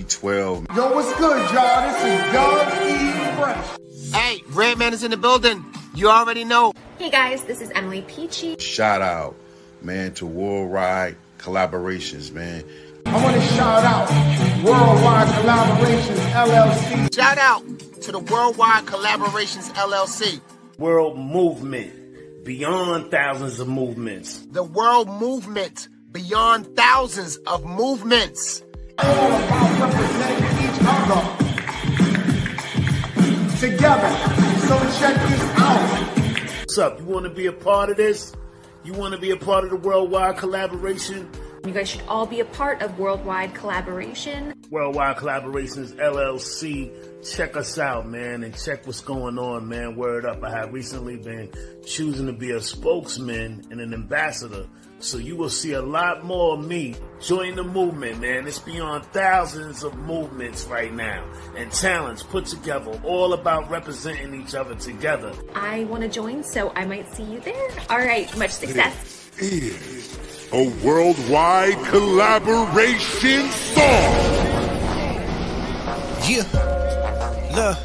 T3rry. Yo, what's good, y'all? This is Doug E. Fresh. Hey, Redman is in the building. You already know. Hey guys, this is Emily Peachy. Shout out, man, to Worldwide Collaborations, man. I want to shout out Worldwide Collaborations, LLC. Shout out to the Worldwide Collaborations, LLC. World movement, beyond thousands of movements. The world movement, beyond thousands of movements. All about representing each other together. So check this out. What's up? You want to be a part of this? You want to be a part of the Worldwide Collaboration? You guys should all be a part of Worldwide Collaboration. Worldwide Collaborations LLC. Check us out, man, and check what's going on, man. Word up. I have recently been choosing to be a spokesman and an ambassador. So you will see a lot more of me. Join the movement, man. It's beyond thousands of movements right now and talents put together, all about representing each other together. I want to join, so I might see you there. All right, much success. This is a worldwide collaboration song. Yeah, look.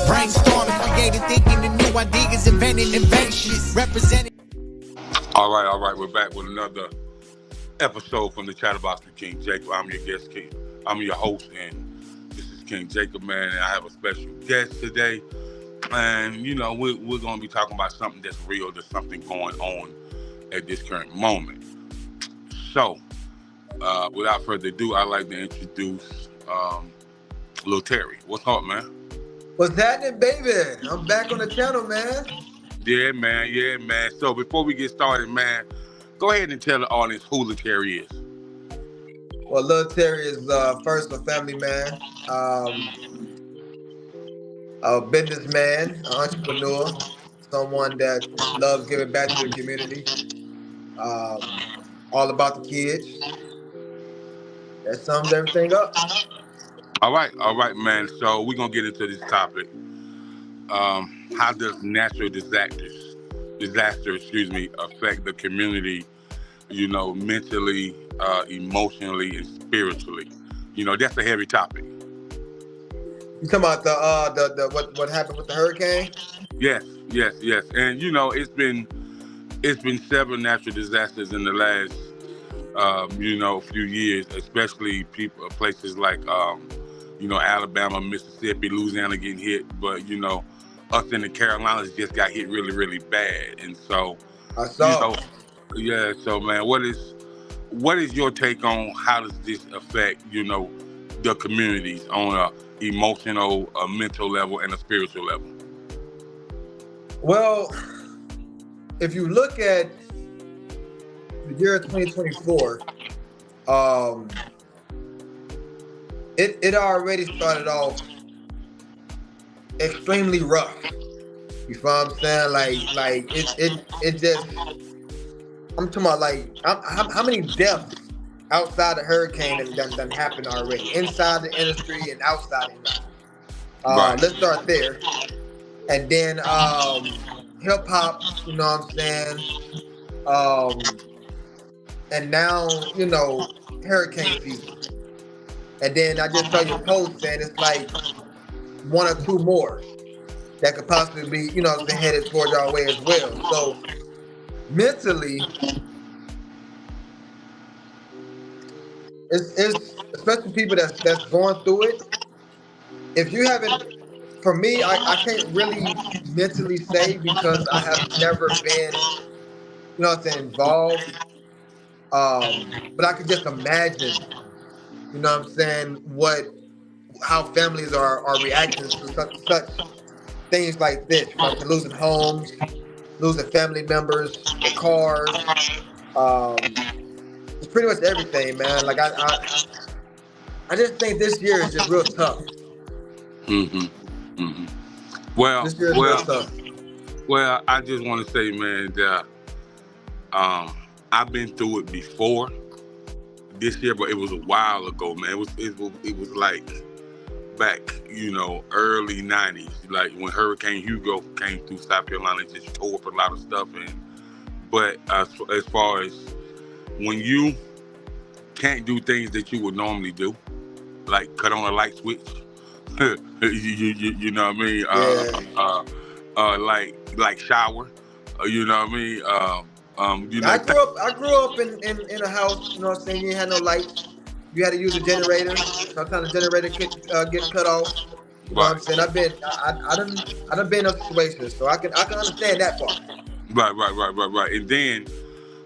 Brainstorming, creating, thinking, and new ideas, inventing inventions, representing. All right, we're back with another episode from the Chatterbox with King Jacob. I'm your guest, King. I'm your host, and this is King Jacob, man, and I have a special guest today. And, you know, we're going to be talking about something that's real, there's something going on at this current moment. So, without further ado, I'd like to introduce Lil T3rry. What's up, man? What's happening, baby? I'm back on the channel, man. Yeah, man. So before we get started, man, go ahead and tell the audience who Lil T3rry is. Well, Lil T3rry is first a family man, a businessman, an entrepreneur, someone that loves giving back to the community, all about the kids. That sums everything up. All right, man. So we're going to get into this topic. How does natural disaster, affect the community, you know, mentally, emotionally, and spiritually? You know, that's a heavy topic. You talking about the what happened with the hurricane? Yes. And you know, it's been several natural disasters in the last few years, especially places like you know, Alabama, Mississippi, Louisiana getting hit, but you know, us in the Carolinas just got hit really, really bad. And so, I saw. You know, yeah. So, man, what is your take on how does this affect, you know, the communities on a emotional, a mental level, and a spiritual level? Well, if you look at the year 2024, it already started off extremely rough. You feel what I'm saying? Like it just, I'm talking about like how many deaths outside the hurricane done happened already, inside the industry and outside the industry. Right. Let's start there. And then hip hop, you know what I'm saying? And now, you know, hurricane season. And then I just saw your post saying it's like one or two more that could possibly be, you know, headed towards our way as well. So mentally, it's especially people that's going through it. If you haven't, for me, I can't really mentally say because I have never been, you know what I'm saying, involved. But I could just imagine, you know what I'm saying, how families are reacting to such things like this, like losing homes, losing family members, the cars. It's pretty much everything, man. Like I just think this year is just real tough. Well, this year is real tough. Well, I just want to say, man, that I've been through it before this year, but it was a while ago, man. It was like back, you know, early 90s, like when Hurricane Hugo came through South Carolina, it just tore up a lot of stuff. But as far as when you can't do things that you would normally do, like cut on a light switch. You know what I mean? Like shower. You know what I mean? You know, I grew up in a house. You know what I'm saying? You ain't had no lights. You had to use a generator. Sometimes the generator could get cut off. You know what I'm saying? I done been in those situations, so I can understand that part. Right. And then,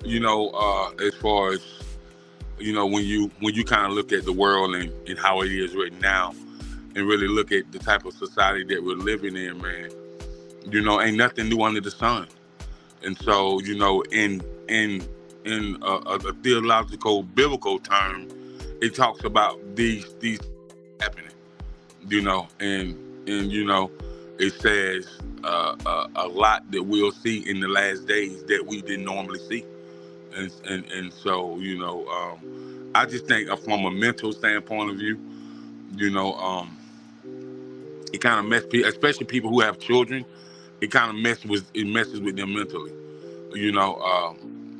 you know, as far as, you know, when you kind of look at the world and how it is right now, and really look at the type of society that we're living in, man, you know, ain't nothing new under the sun. And so, you know, in a theological, biblical term, it talks about these happening, you know, and you know, it says a lot that we'll see in the last days that we didn't normally see, and so, you know, I just think from a mental standpoint of view, you know, it kind of messes people, especially people who have children. It kind of messes with them mentally, you know,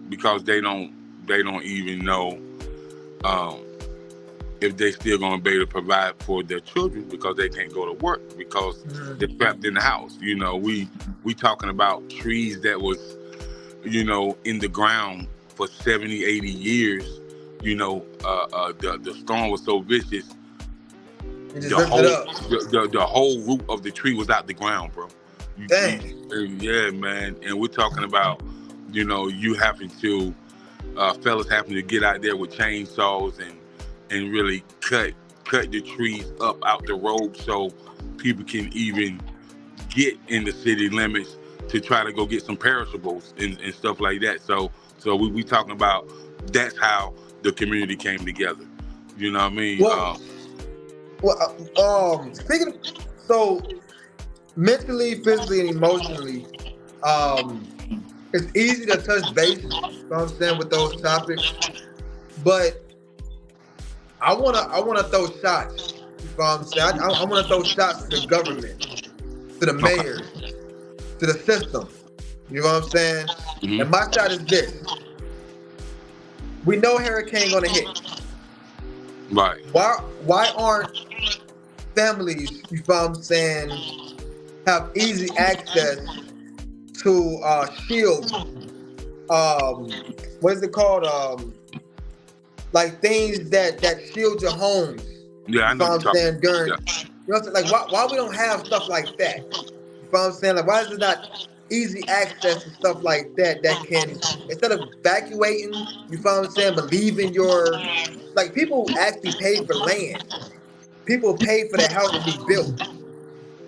because they don't even know if they still gonna be able to provide for their children because they can't go to work because they're trapped in the house. You know, we talking about trees that was, you know, in the ground for 70, 80 years. You know, the storm was so vicious. The whole root of the tree was out the ground, bro. Dang. Yeah, man. And we're talking about, you know, you having to, fellas having to get out there with chainsaws and really cut the trees up out the road so people can even get in the city limits to try to go get some perishables and stuff like that. So we talking about that's how the community came together. You know what I mean? Speaking of, so mentally, physically, and emotionally, it's easy to touch base, you know what I'm saying, with those topics, but I wanna throw shots. You know what I'm saying? I wanna throw shots to the government, to the mayor, to the system. You know what I'm saying? Mm-hmm. And my shot is this. We know hurricane gonna hit. Right. Why aren't families, you know what I'm saying, have easy access to shield, what is it called? Like things that shield your homes. Yeah, I know what I'm saying, during, you know what I'm saying? Like why we don't have stuff like that? You know what I'm saying? Like why is it not easy access to stuff like that can, instead of evacuating, you know what I'm saying, but leaving your, like people actually pay for land. People pay for their house to be built.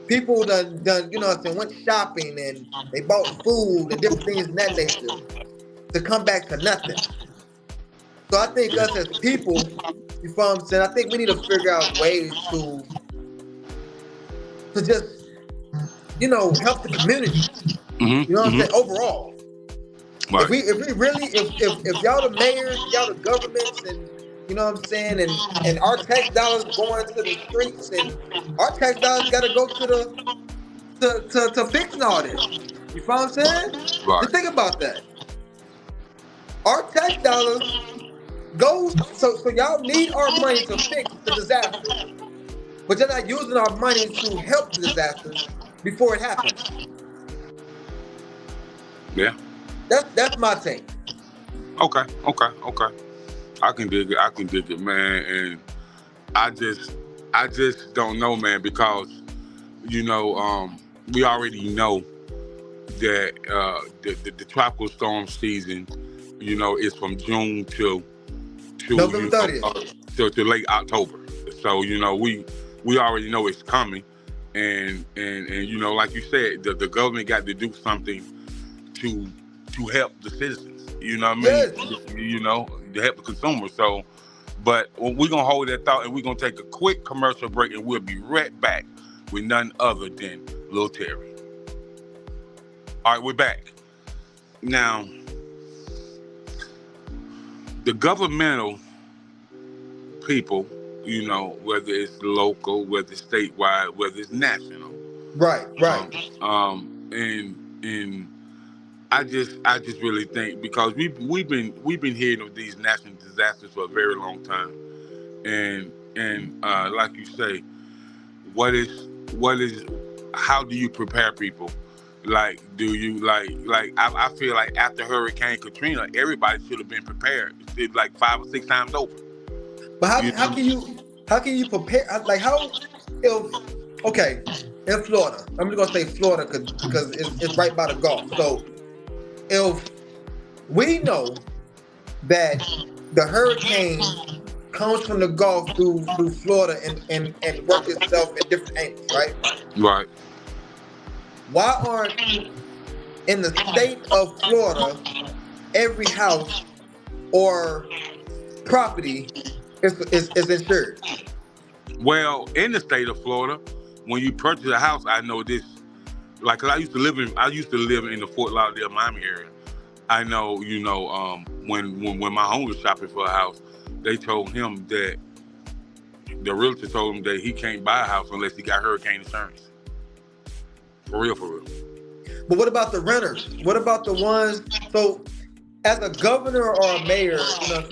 People done, you know what I'm saying, went shopping and they bought food and different things in that nature to come back to nothing. So I think us as people, you know what I'm saying, I think we need to figure out ways to just, you know, help the community. You know what I'm saying, overall. Right. If we really, if y'all the mayors, y'all the governments, and you know what I'm saying, and our tax dollars going to the streets, and our tax dollars got to go to fixing all this. You know what I'm saying? Right. Just think about that. Our tax dollars goes, so y'all need our money to fix the disaster, but you're not using our money to help the disaster before it happens. Yeah. That's my take. Okay. I can dig it, man. And I just don't know, man, because, you know, we already know that the tropical storm season, you know, is from June to November 30th. To late October. So, you know, we already know it's coming, and you know, like you said, the government got to do something to help the citizens. You know what I mean? Yes. You know, to help the consumer. So, but we're gonna hold that thought, and we're gonna take a quick commercial break, and we'll be right back with none other than Lil T3rry. All right, we're back. Now, the governmental people, you know, whether it's local, whether it's statewide, whether it's national. Right. And I just really think, because we've been hearing of these national disasters for a very long time, and And like you say, what is how do you prepare people? Like, do you I feel like after Hurricane Katrina, everybody should have been prepared. It's like 5 or 6 times over. But how can you prepare? Like how if okay in Florida, I'm just gonna say Florida because it's right by the Gulf. So if we know that the hurricane comes from the Gulf through Florida and work itself at different angles, right? Right. Why aren't in the state of Florida every house or property is insured? Well, in the state of Florida, when you purchase a house, I know this. Like, 'cause I used to live in the Fort Lauderdale, Miami area. I know, when my home was shopping for a house, they told him that the realtor told him that he can't buy a house unless he got hurricane insurance. For real. But what about the renters? What about the ones? So, as a governor or a mayor, of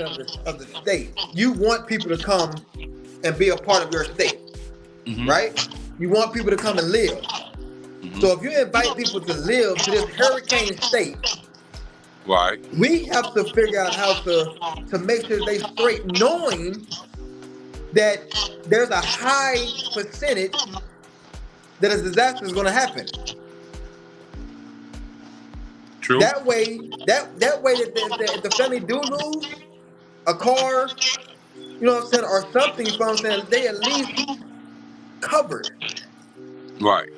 the state, you want people to come and be a part of your state, right? You want people to come and live. So if you invite people to live to this hurricane state, right, we have to figure out how to make sure they straight, knowing that there's a high percentage that a disaster is going to happen. True. That way that if the family do lose a car, or something, they at least covered. Right.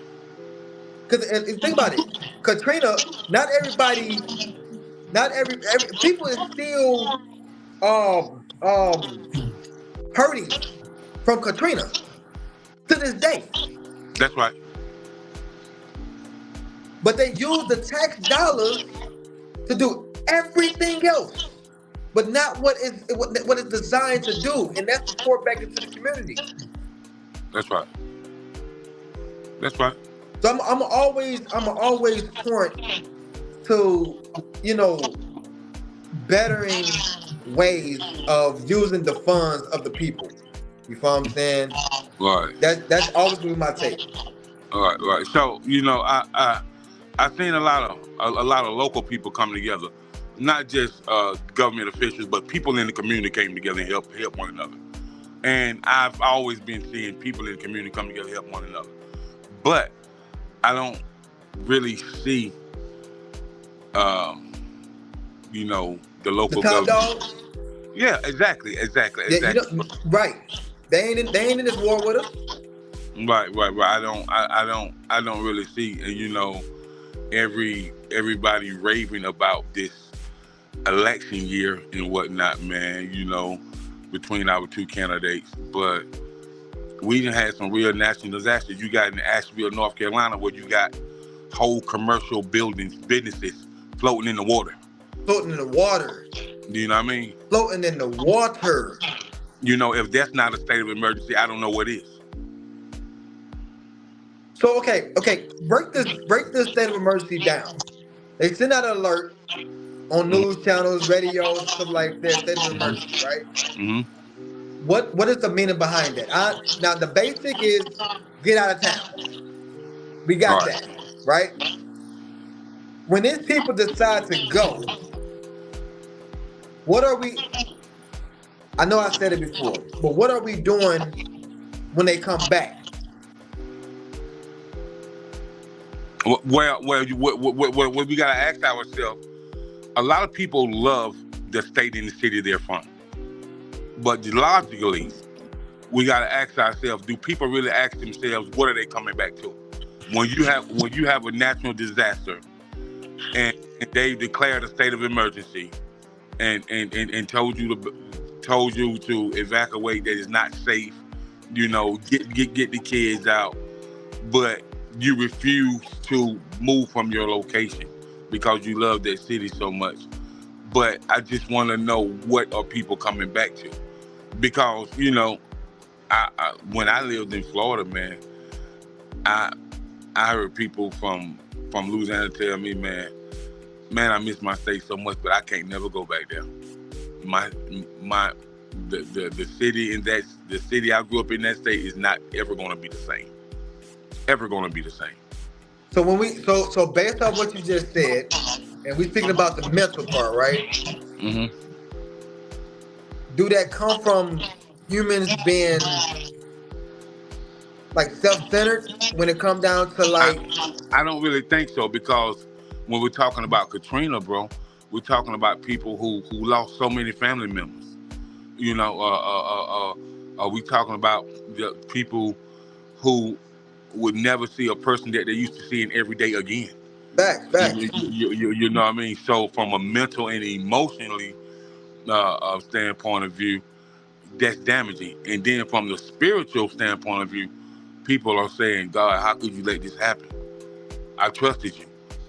Because think about it, Katrina, not every people is still hurting from Katrina to this day. That's right. But they use the tax dollars to do everything else, but not what it's designed to do, and that's to pour back into the community. That's right. That's right. So I'm always point to bettering ways of using the funds of the people. You feel what I'm saying? Right. That's always been my take. Right. So I've seen a lot of local people come together, not just government officials, but people in the community came together and help one another. And I've always been seeing people in the community come together and help one another. But I don't really see, the local top government. dogs. Yeah, exactly. Yeah, right. They ain't in this war with us. Right. I don't really see, and everybody raving about this election year and whatnot, man. Between our two candidates, but we done had some real national disasters. You got in Asheville, North Carolina, where you got whole commercial businesses floating in the water. Floating in the water. Do you know what I mean? Floating in the water. If that's not a state of emergency, I don't know what is. So okay, break this state of emergency down. They send out an alert on news channels, radios, stuff like that. State of emergency, right? Mm-hmm. What is the meaning behind that? Now the basic is get out of town. We got that, right? When these people decide to go, what are we? I know I said it before, but what are we doing when they come back? Well, what we gotta ask ourselves. A lot of people love the state and the city they're from, but logically, we gotta ask ourselves: do people really ask themselves what are they coming back to? When you have a natural disaster, and they declared a state of emergency, and told you to evacuate, that is not safe. Get the kids out, but you refuse to move from your location because you love that city so much. But I just want to know, what are people coming back to? Because I when I lived in Florida, man, I heard people from Louisiana tell me, man, I miss my state so much, but I can't never go back there. the city in that the city I grew up in, that state, is not ever going to be the same. Ever going to be the same. So when we so based on what you just said, and we speaking about the mental part, right? Mm-hmm. Do that come from humans being like self-centered when it comes down to like? I don't really think so, because when we're talking about Katrina, bro, we're talking about people who lost so many family members. You know, are we talking about the people who would never see a person that they used to see every day again? Back. You know what I mean? So from a mental and emotionally standpoint of view, that's damaging. And then from the spiritual standpoint of view, people are saying, God, how could you let this happen? I trusted you.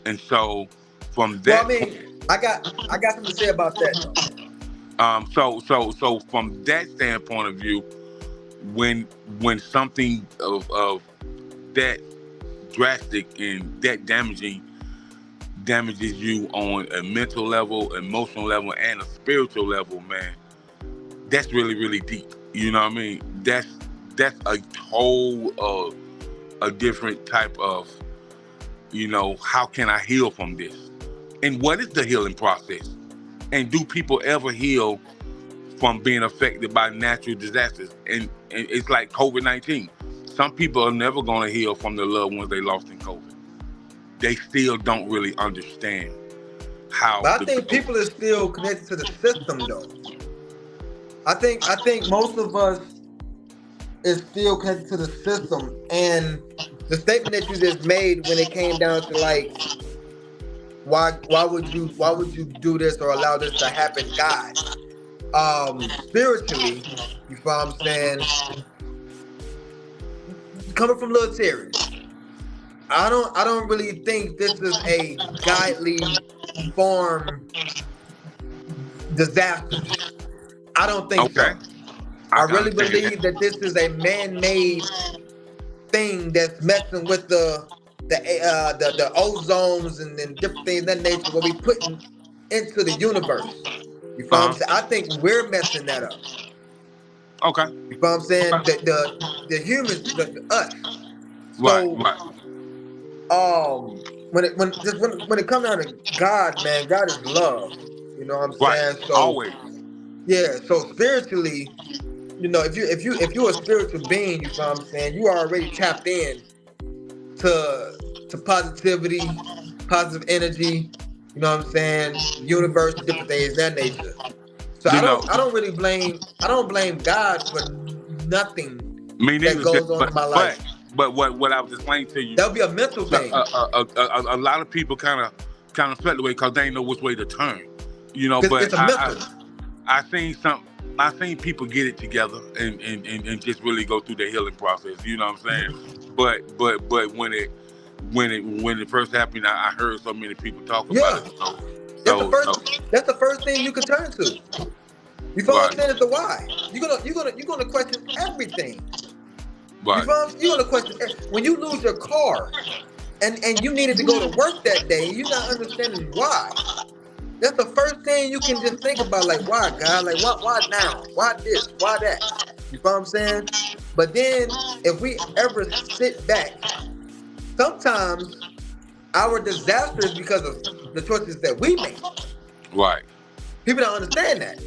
And so from that, well, I mean, I got something to say about that. So from that standpoint of view, when something of that drastic and that damaging damages you on a mental level, emotional level, and a spiritual level, man, that's really, really deep. You know what I mean? That's a whole a different type of, you know, how can I heal from this? And what is the healing process? And do people ever heal from being affected by natural disasters? And it's like COVID-19. Some people are never going to heal from the loved ones they lost in COVID. They still don't really understand how. But I think people are still connected to the system, though. I think most of us is still connected to the system. And the statement that you just made when it came down to like, why would you do this or allow this to happen, God? Spiritually, you know what I'm saying? Coming from Lil T3rry, I don't really think this is a godly form disaster. I don't think so. I really believe that this is a man-made thing that's messing with the ozones and different things of that nature, what we putting into the universe. You know what I'm saying? I think we're messing that up. Okay. You know what I'm saying? The humans, us. So, when it comes down to God, man, God is love. You know what I'm saying? So always. Yeah. So spiritually, you know, if you're a spiritual being, you know what I'm saying, you are already tapped in to positivity, positive energy. You know what I'm saying? Universe, different things of that nature. So I don't blame God for nothing that goes on in my life. But what I was explaining to you, that'll be a mental thing. A lot of people kind of felt the way because they ain't know which way to turn. You know, but it's a mental. I seen people get it together and just really go through the healing process. You know what I'm saying? But when it first happened, I heard so many people talk about it. That's the first thing you can turn to. You feel what I'm saying? It's the why. You're gonna question everything. Right. You're gonna question when you lose your car and you needed to go to work that day. You're not understanding why. That's the first thing you can just think about. Like, why, God? Like, why now? Why this? Why that? You feel what I'm saying? But then, if we ever sit back, sometimes our disaster is because of the choices that we make. Right. People don't understand that.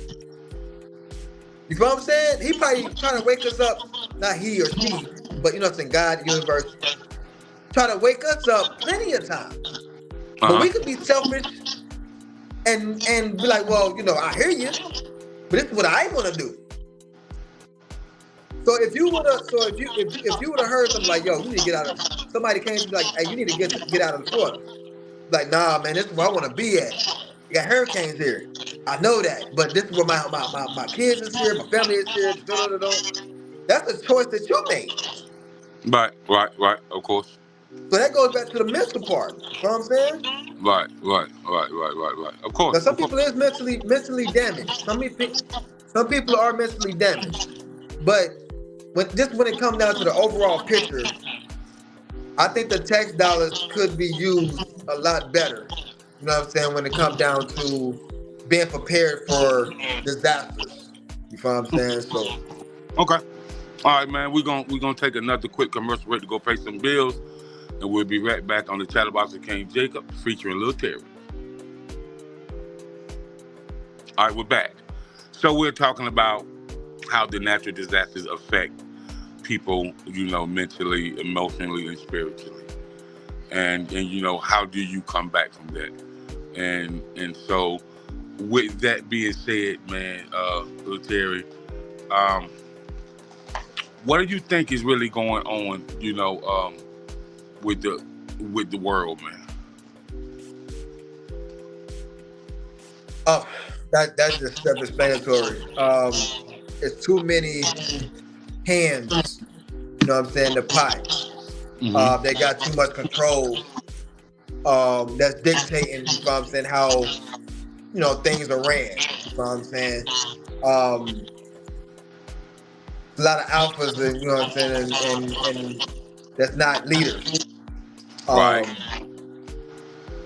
You feel what I'm saying? He probably trying to wake us up, not he or she, but you know what I'm saying, God, the universe, try to wake us up plenty of times. But we could be selfish and be like, well, you know, I hear you, but this is what I want to do. So if you would have heard something like, yo, you need to get out of, somebody came to be like, hey, you need to get out of the Florida. Like, nah, man, this is where I want to be at. You got hurricanes here. I know that, but this is where my kids is here, my family is here. That's a choice that you made. Right, of course. So that goes back to the mental part. You know what I'm saying? Right. Of course. Now some people is mentally damaged. Some people are mentally damaged. But when it comes down to the overall picture, I think the tax dollars could be used a lot better. You know what I'm saying? When it comes down to being prepared for disasters. You feel what I'm saying? So Okay. All right, man. We're gonna take another quick commercial break to go pay some bills, and we'll be right back on the Chatterbox with King Jacob featuring Lil T3rry. All right, we're back. So we're talking about how the natural disasters affect people, mentally, emotionally, and spiritually, and how do you come back from that? And so, with that being said, man, Lil T3rry, what do you think is really going on, with the world, man? Oh, that's just self-explanatory. It's too many hands, you know what I'm saying, the pot. Mm-hmm. They got too much control. That's dictating, you know what I'm saying, how, things are ran. You know what I'm saying? A lot of alphas, and you know what I'm saying, and that's not leaders. Right.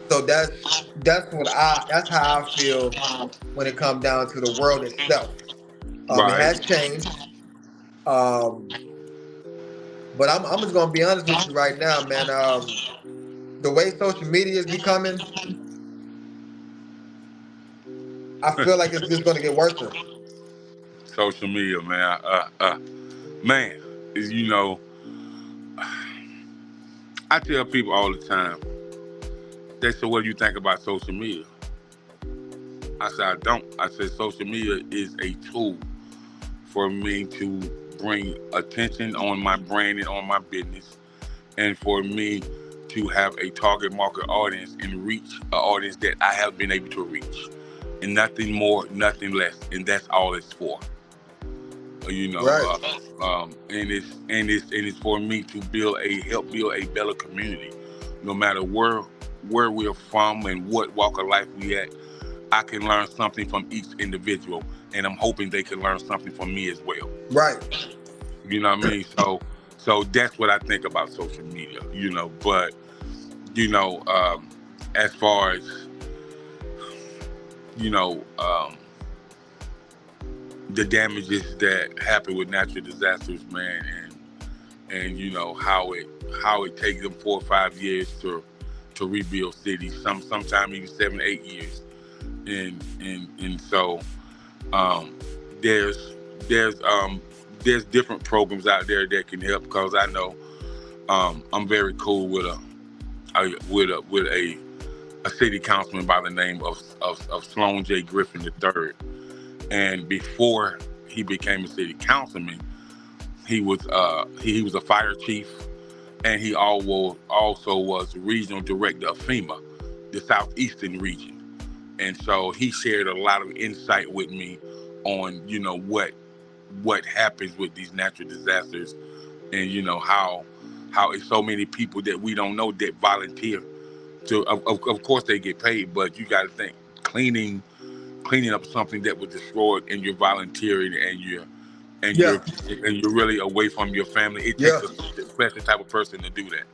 So that's how I feel when it comes down to the world itself. Right. It has changed. But I'm just gonna be honest with you right now, man. The way social media is becoming, I feel like it's just gonna get worse. Social media, man. Man, I tell people all the time, they say, what do you think about social media? I said, I don't. I said, social media is a tool for me to bring attention on my brand and on my business, and for me to have a target market audience and reach an audience that I have been able to reach. And nothing more, nothing less. And that's all it's for. Right. And it's for me to help build a better community. No matter where we're from and what walk of life we at, I can learn something from each individual, and I'm hoping they can learn something from me as well. Right. You know what I mean? So that's what I think about social media. But as far as the damages that happen with natural disasters, man, and how it takes them 4 or 5 years to rebuild cities, sometimes even 7 or 8 years, and so there's different programs out there that can help, because I know I'm very cool with a city councilman by the name of Sloan J. Griffin III. And before he became a city councilman, he was a fire chief, and he also was regional director of FEMA, the southeastern region. And so he shared a lot of insight with me on what happens with these natural disasters, and how it's so many people that we don't know that volunteer to. Of course they get paid, but you got to think cleaning up something that was destroyed, and you're volunteering, and you're really away from your family. It takes a special type of person to do that.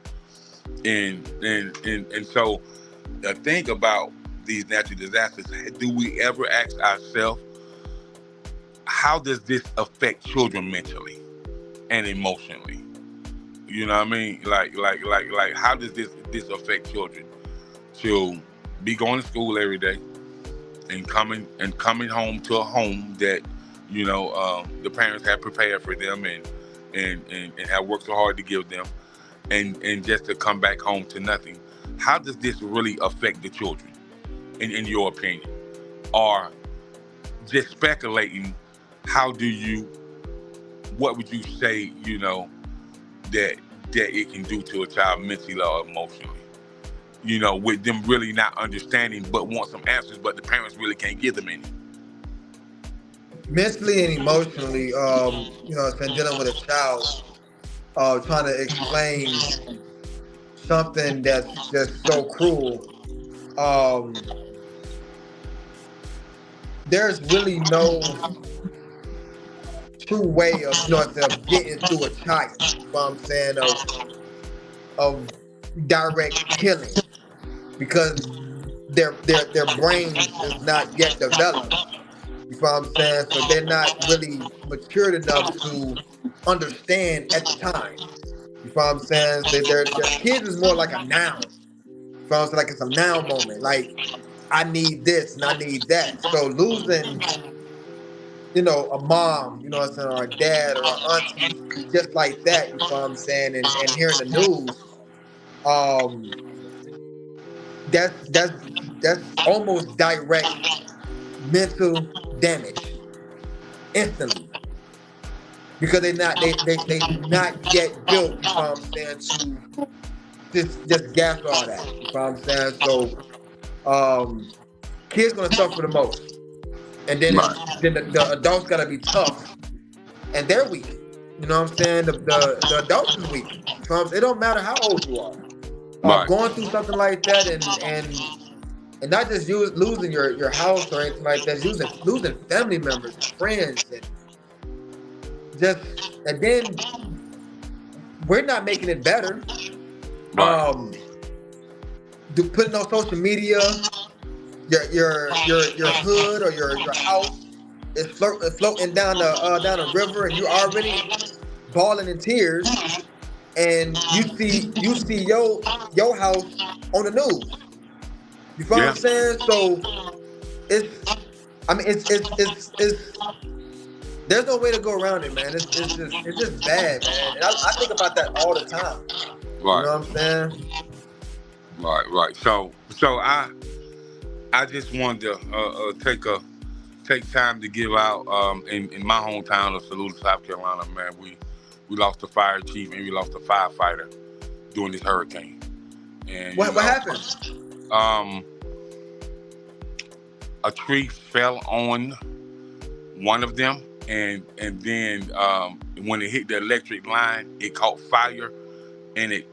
And so the thing about these natural disasters, do we ever ask ourselves, how does this affect children mentally and emotionally? You know what I mean? Like how does this affect children to be going to school every day and coming home to a home that the parents have prepared for them and have worked so hard to give them, and just to come back home to nothing? How does this really affect the children, in your opinion? Or just speculating, what would you say, that it can do to a child mentally or emotionally? With them really not understanding, but want some answers, but the parents really can't give them any. Mentally and emotionally, dealing with a child, trying to explain something that's just so cruel. There's really no true way of getting to a child. You know what I'm saying? Of direct killing, because their brains is not yet developed. You You feel what I'm saying? So they're not really matured enough to understand at the time. You feel what I'm saying? Their kids is more like a noun. You feel what I'm saying? Like it's a noun moment. Like, I need this and I need that. So losing, a mom, what I'm saying, or a dad or an auntie, just like that, you feel what I'm saying, and hearing the news, that's almost direct mental damage instantly. Because they do not yet built, you feel what I'm saying, to just gas all that. You feel what I'm saying? So kids gonna suffer the most. And then the adults gotta be tough, and they're weak. You know what I'm saying? The adults is weak. So it don't matter how old you are. Going through something like that, and not just losing your house or anything like that, losing family members and friends, and then we're not making it better. Putting on social media. Your hood or your house is floating down the river, and you're already bawling in tears, and you see your house on the news. You feel what I'm saying? So it's there's no way to go around it, man. It's just bad, man. And I think about that all the time. Right. You know what I'm saying? Right. So I just wanted to take time to give out in my hometown of Saluda, South Carolina, man. We lost a fire chief and we lost a firefighter during this hurricane. And what happened? A tree fell on one of them, and then when it hit the electric line, it caught fire, and it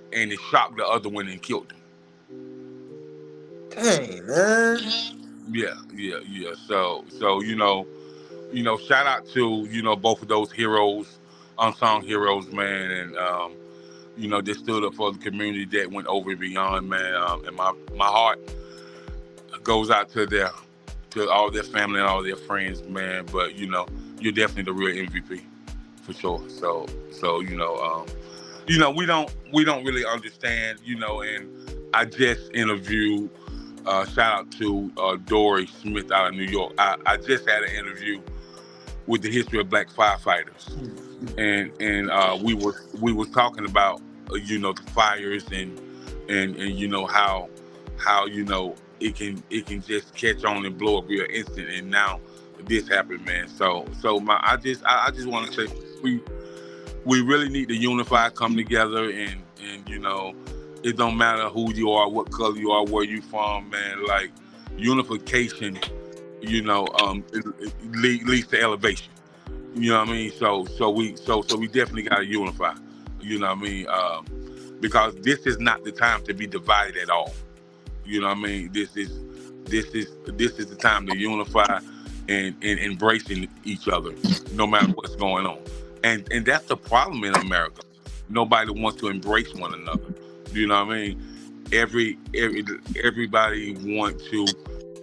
shocked the other one and killed him. Dang, man. Yeah. So shout out to both of those heroes, unsung heroes, man, and they stood up for the community that went over and beyond, man. And my heart goes out to all their family and all their friends, man. But you're definitely the real MVP for sure. So we don't really understand, and I just interviewed. Shout out to Dory Smith out of New York. I just had an interview with the history of black firefighters, and we was talking about the fires and how it can just catch on and blow up real instant, and now this happened, man. So I just want to say we really need to unify, come together, and it don't matter who you are, what color you are, where you from, man. Like, unification, it leads to elevation. You know what I mean? So we definitely gotta unify. You know what I mean? Because this is not the time to be divided at all. You know what I mean? This is the time to unify and embracing each other, no matter what's going on. And that's the problem in America. Nobody wants to embrace one another. You know what I mean? Everybody wants to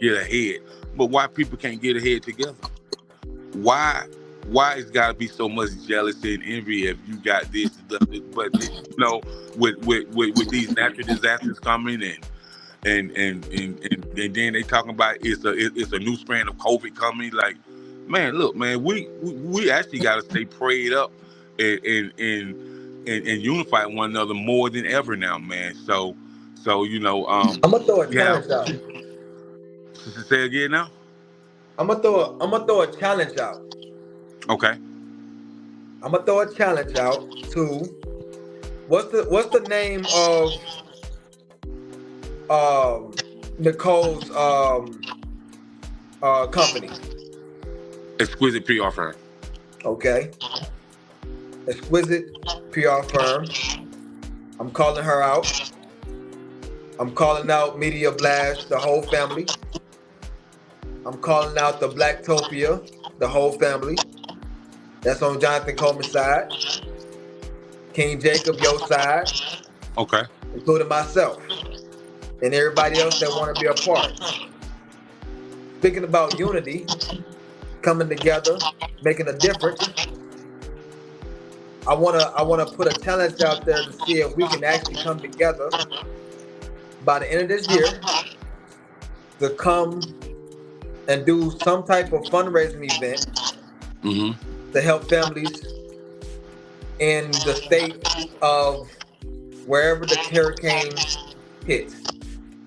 get ahead, but why people can't get ahead together? Why it's got to be so much jealousy and envy if you got this? But with these natural disasters coming and then they talking about it's a new strand of COVID coming. Like, man, look, man, we actually got to stay prayed up and unify one another more than ever now, man. So I'm gonna throw a challenge out. Say again now. I'm gonna throw a challenge out. Okay. I'm gonna throw a challenge out to what's the name of Nicole's company? Exquisite PR firm. Okay. Exquisite PR firm. I'm calling her out. I'm calling out Media Blast, the whole family. I'm calling out the Blacktopia, the whole family. That's on Jonathan Coleman's side. King Jacob, your side. Okay. Including myself. And everybody else that want to be a part. Speaking about unity, coming together, making a difference. I wanna put a challenge out there to see if we can actually come together by the end of this year to come and do some type of fundraising event to help families in the state of wherever the hurricane hits.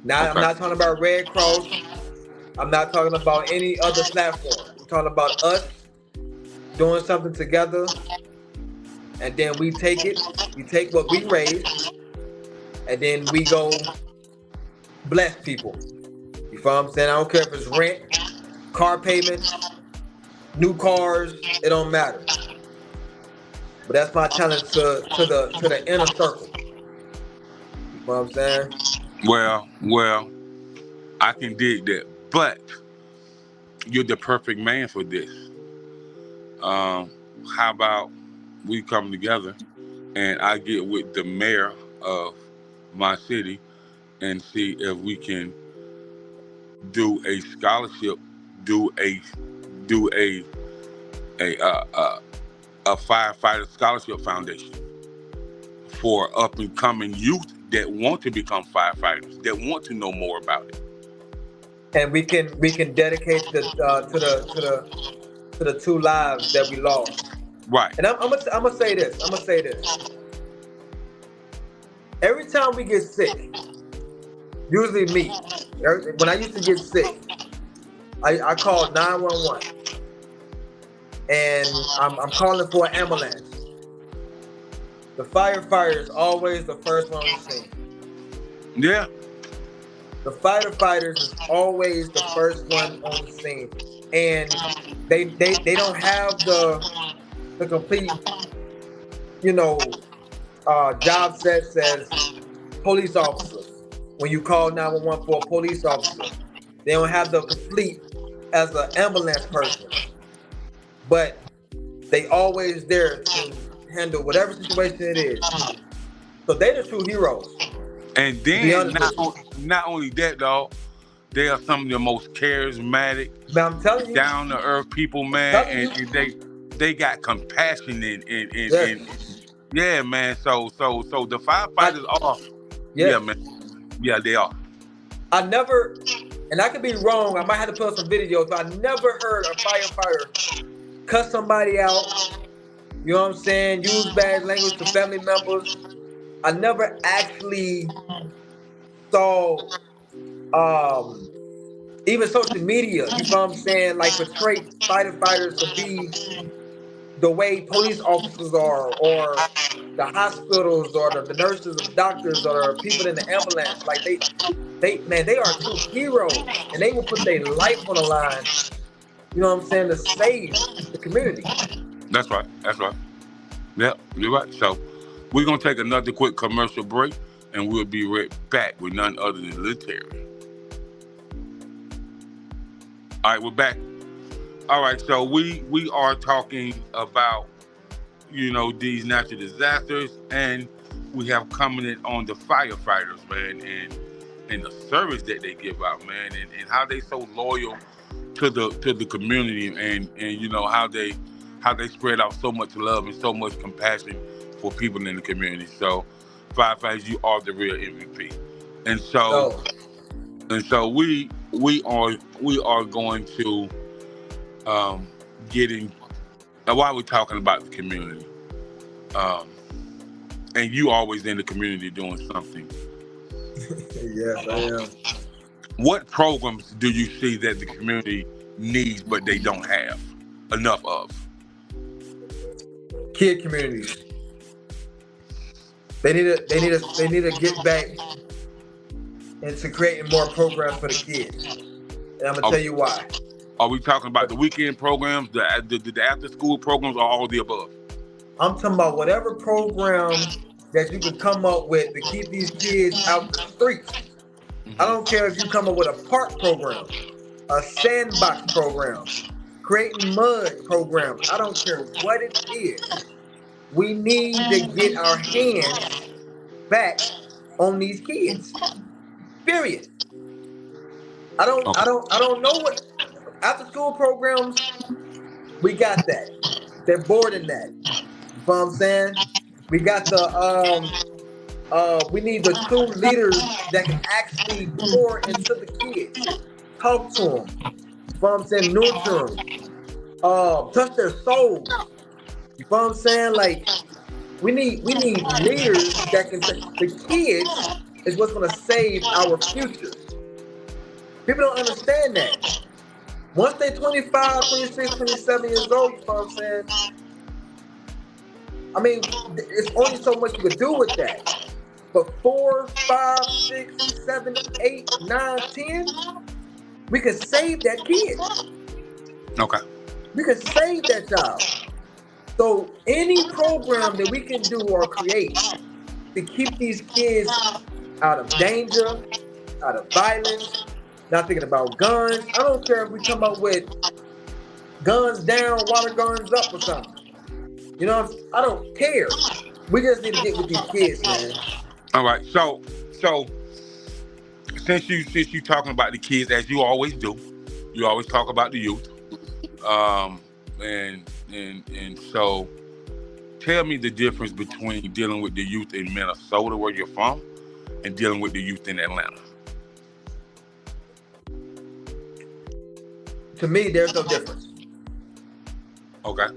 Now, I'm not talking about Red Cross. I'm not talking about any other platform. I'm talking about us doing something together, and then we take what we raise, and then we go bless people. You feel what I'm saying? I don't care if it's rent, car payments, new cars, it don't matter. But that's my challenge to the inner circle. You know what I'm saying? Well, I can dig that. But you're the perfect man for this. How about we come together and I get with the mayor of my city and see if we can do a scholarship, do a firefighter scholarship foundation for up and coming youth that want to become firefighters, that want to know more about it. And we can dedicate to the 2 lives that we lost. Right. And I'm gonna say this. Every time we get sick, usually me, when I used to get sick, I called 911, and I'm calling for an ambulance. The firefighter is always the first one on the scene. Yeah. The firefighters is always the first one on the scene, and they don't have the complete, job sets as police officers. When you call 911 for a police officer, they don't have the complete as an ambulance person, but they always there to handle whatever situation it is. So they the true heroes. And then not only that, dog, they are some of the most charismatic, I'm telling you, down to earth people, man, and they got compassion and yeah, man. So the firefighters are, man, yeah, they are. I never, and I could be wrong. I might have to put up some videos, but I never heard a firefighter cuss somebody out. You know what I'm saying? Use bad language to family members. I never actually saw even social media, you know what I'm saying, like portray firefighters to be the way police officers are, or the hospitals, or the nurses and doctors, or people in the ambulance. Like they are true heroes, and they will put their life on the line, you know what I'm saying, to save the community. That's right. Yep, you're right. So we're going to take another quick commercial break, and we'll be right back with none other than Lil T3rry. All right, we're back. All right, so we are talking about, these natural disasters, and we have coming in on the firefighters, man, and the service that they give out, man, and how they so loyal to the community, and how they spread out so much love and so much compassion for people in the community. So, firefighters, you are the real MVP. And so, we are going to while we're talking about the community, and you always in the community doing something. Yes, I am. What programs do you see that the community needs but they don't have enough of? Kid communities. They need to get back into creating more programs for the kids. And I'm gonna tell you why. Are we talking about the weekend programs, the after school programs, or all of the above? I'm talking about whatever program that you can come up with to keep these kids out the streets. I don't care if you come up with a park program, a sandbox program, creating mud program. I don't care what it is. We need to get our hands back on these kids. Period. I don't know what after school programs We got that. They're boarding that. You know what I'm saying? We got we need the true leaders that can actually pour into the kids, talk to them. You know what I'm saying? Nurture them, touch their souls. You know what I'm saying? Like we need leaders that can say the kids is what's gonna save our future. People don't understand that. Once they're 25, 26, 27 years old, you know what I'm saying? I mean, it's only so much you could do with that. But 4, 5, 6, 7, 8, 9, 10, we can save that kid. Okay. We can save that child. So any program that we can do or create to keep these kids out of danger, out of violence, not thinking about guns. I don't care if we come up with guns down, water guns up or something. You know, I don't care. We just need to get with these kids, man. All right. So since you talking about the kids, as you always do, you always talk about the youth. And so tell me the difference between dealing with the youth in Minnesota, where you're from, and dealing with the youth in Atlanta. To me, there's no difference. Okay.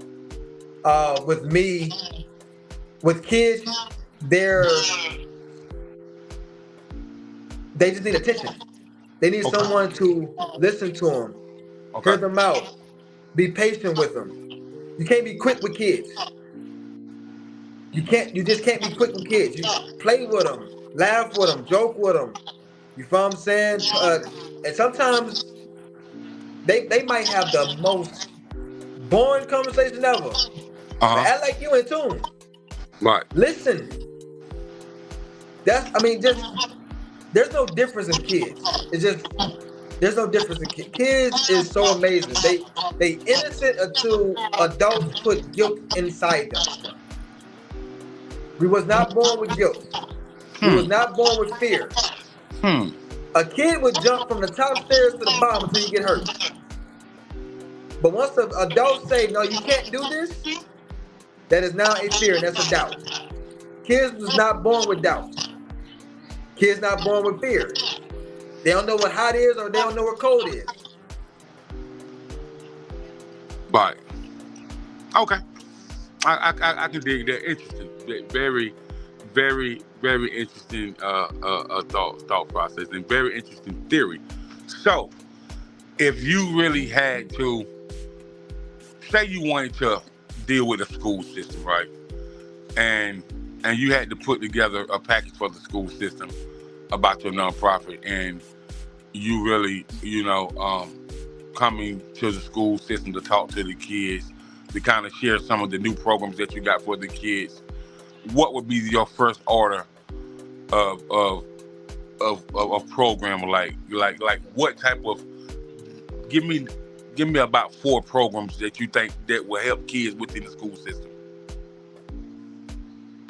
With me, with kids, they just need attention. They need someone to listen to them, hear them out, be patient with them. You can't be quick with kids. You just can't be quick with kids. You play with them, laugh with them, joke with them. You feel what I'm saying? And sometimes they might have the most boring conversation ever. But act like you in tune. Right. Listen. There's no difference in kids. There's no difference in kids. Kids is so amazing. They innocent until adults put guilt inside them. We was not born with guilt. We was not born with fear. A kid would jump from the top stairs to the bottom until you get hurt. But once the adults say, no, you can't do this, that is now a fear, and that's a doubt. Kids was not born with doubt. Kids not born with fear. They don't know what hot is or they don't know what cold is. Right. Okay. I can dig that. Interesting. Very, very, very interesting thought process and very interesting theory. So, if you really had to, say you wanted to deal with the school system, right? And you had to put together a package for the school system about your nonprofit, and you really, coming to the school system to talk to the kids, to kind of share some of the new programs that you got for the kids. What would be your first order of program? Like what type of? Give me about 4 programs that you think that will help kids within the school system.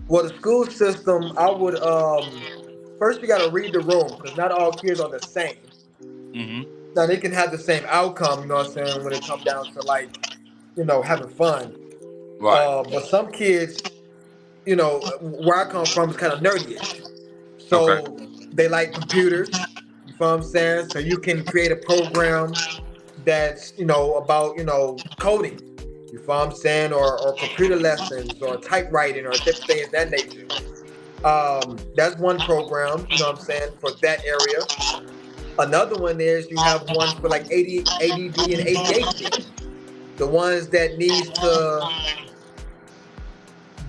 Well, the school system, I would first you got to read the room, because not all kids are the same. Now they can have the same outcome, you know what I'm saying, when it comes down to having fun. Right. But some kids, where I come from is kind of nerdy-ish. So they like computers, you know what I'm saying? So you can create a program that's, about, coding, you know what I'm saying? Or computer lessons or typewriting or different things of that nature. That's one program, you know what I'm saying, for that area. Another one is you have one for like ADD and ADHD. The ones that need to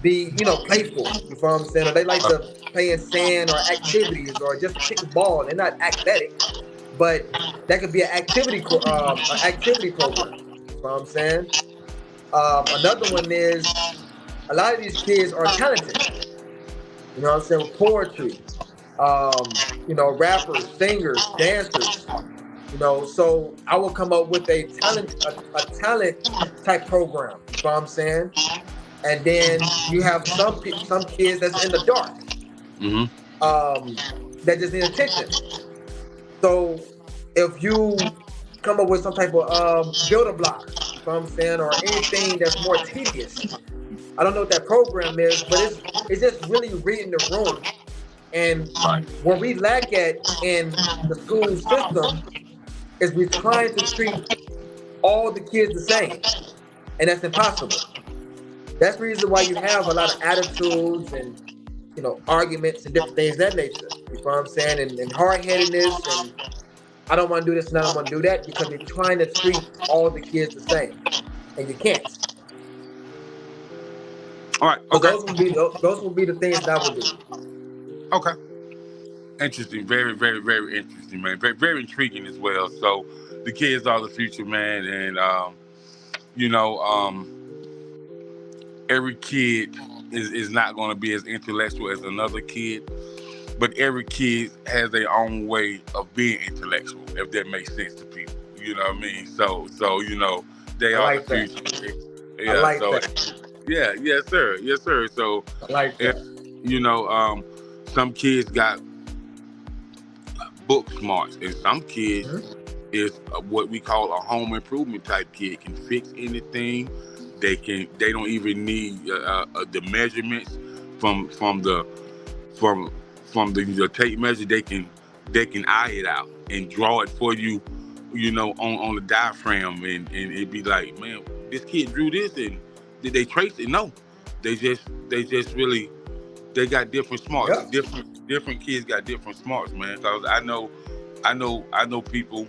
be, playful, you know what I'm saying? Or they like to play in sand or activities or just kick the ball. They're not athletic, but that could be an activity program, you know what I'm saying? Another one is a lot of these kids are talented, you know what I'm saying, with poetry, rappers, singers, dancers, so I will come up with a talent type program, you know what I'm saying? And then you have some kids that's in the dark, that just need attention. So if you come up with some type of builder block, you know what I'm saying, or anything that's more tedious. I don't know what that program is, but it's just really reading the room. And where we lack at in the school system is we're trying to treat all the kids the same, and that's impossible. That's the reason why you have a lot of attitudes and, you know, arguments and different things of that nature. You know what I'm saying? And hard-headedness, and I don't want to do this and I don't want to do that, because you're trying to treat all the kids the same, and you can't. All right. So Okay. those would be the things that I would do. Okay. Interesting. Very, very, very interesting, man. Very, very intriguing as well. So the kids are the future, man, and you know, every kid is not going to be as intellectual as another kid, but every kid has their own way of being intellectual, if that makes sense to people. You know what I mean? So you know, they are the future. Yeah. I like that. Yeah. Yes, sir. Yes, sir. So I like that. You know, some kids got book smarts, and some kids is what we call a home improvement type kid. Can fix anything. They don't even need the measurements from the tape measure. They can eye it out and draw it for you, you know, on the diaphragm, and it'd be like, man, this kid drew this, and did they trace it? No, they just really, they got different smarts. Yeah. Different kids got different smarts, man. Cause I know people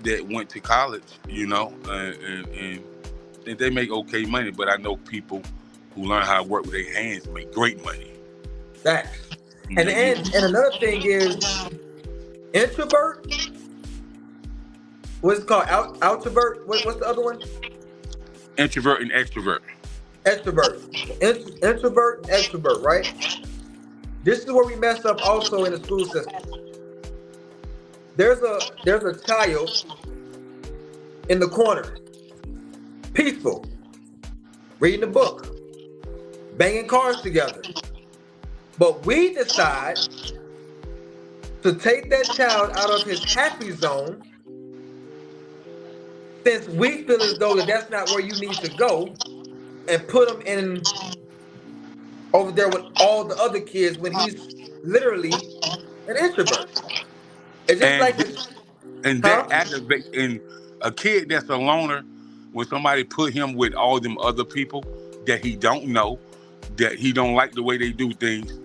that went to college, you know, and they make okay money, but I know people who learn how to work with their hands make great money. That. And another thing is introvert. What's it called? Outrovert? What's the other one? Introvert and extrovert. Extrovert. Introvert, extrovert, right? This is where we mess up also in the school system. There's a child in the corner, peaceful, reading a book, banging cars together. But we decide to take that child out of his happy zone, since we feel as though that's not where you need to go, and put him in over there with all the other kids when he's literally an introvert. It's just like this. And that activates in a kid that's a loner. When somebody put him with all them other people that he don't know, that he don't like the way they do things,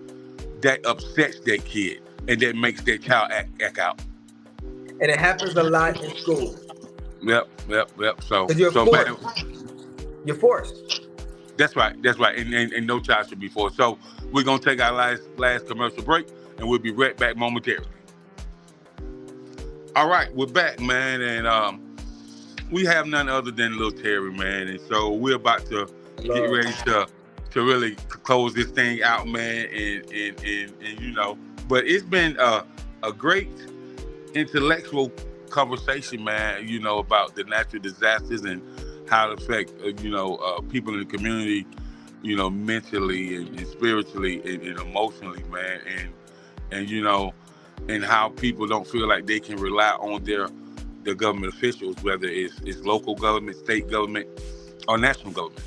that upsets that kid, and that makes that child act out. And it happens a lot in school. Yep. So you're forced. Man, you're forced. That's right. And no child should be forced. So we're gonna take our last commercial break, and we'll be right back momentarily. All right, we're back, man, and we have none other than Lil T3rry, man, and so we're about to get ready to really close this thing out, man, and you know, but it's been a great intellectual conversation, man, you know, about the natural disasters and how it affect, you know, people in the community, you know, mentally and spiritually and emotionally, man, and you know, and how people don't feel like they can rely on their government officials, whether it's local government, state government, or national government.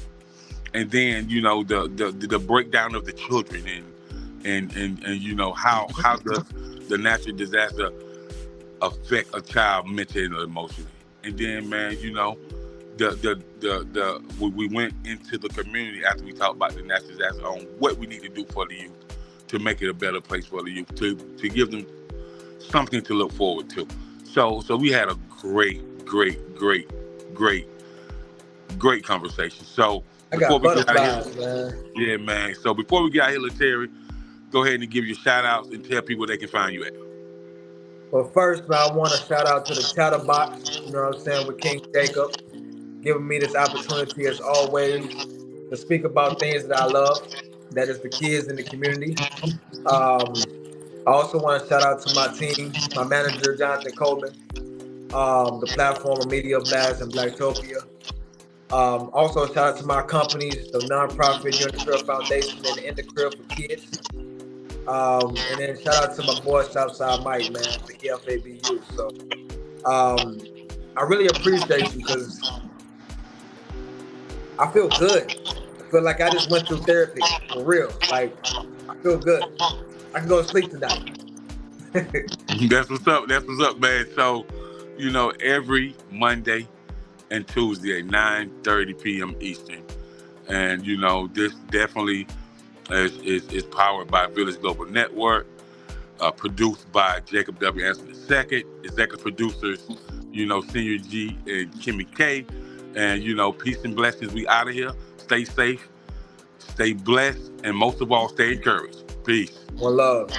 And then, you know, the breakdown of the children and you know, how does the natural disaster affect a child mentally and emotionally. And then, man, you know, we went into the community after we talked about the natural disaster on what we need to do for the youth to make it a better place for the youth, to give them something to look forward to. So we had a great conversation. So before we get out of here, yeah, man. So before we get out here, Lil T3rry, go ahead and give your shout outs and tell people they can find you at. Well, first, man, I want to shout out to the Chatterbox, you know what I'm saying, with King Jacob, giving me this opportunity as always to speak about things that I love, that is the kids in the community. I also want to shout out to my team, my manager, Jonathan Coleman, the platform of Media Blast and Blacktopia. Also, shout out to my companies, the nonprofit You're in the Crib Foundation and the In the Crib for Kids. And then shout out to my boy Southside Mike, man, the EFABU. So I really appreciate you, because I feel good. I feel like I just went through therapy for real. Like I feel good. I can go to sleep tonight. That's what's up. That's what's up, man. So, every Monday and Tuesday at 9:30 p.m. Eastern. And, this definitely is powered by Village Global Network, produced by Jacob W. Anson II, executive producers, Senior G and Kimmy K. And, peace and blessings. We out of here. Stay safe, stay blessed, and most of all, stay encouraged. Peace. One love.